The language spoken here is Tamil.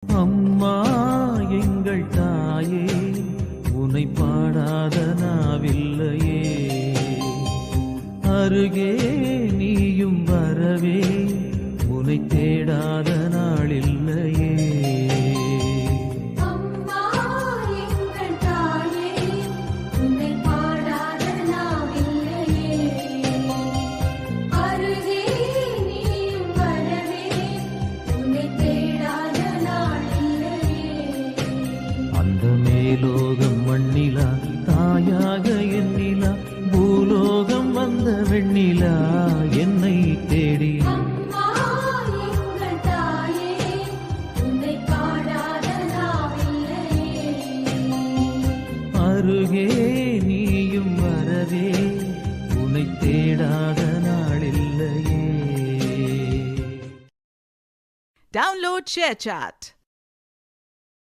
அம்மா எங்கள் தாயே, உனை பாடாத நாவில்லையே, அருகே நீயும் வரவே உனை தேடாத நாளில்லையே. அந்த மேலோகம் மண்ணிலா தாயாக எண்ணிலா, பூலோகம் வந்த வெண்ணிலா என்னை தேடி. அருகே நீயும் வரவே உனை தேடாத நாளில்லையே. Download ShareChat.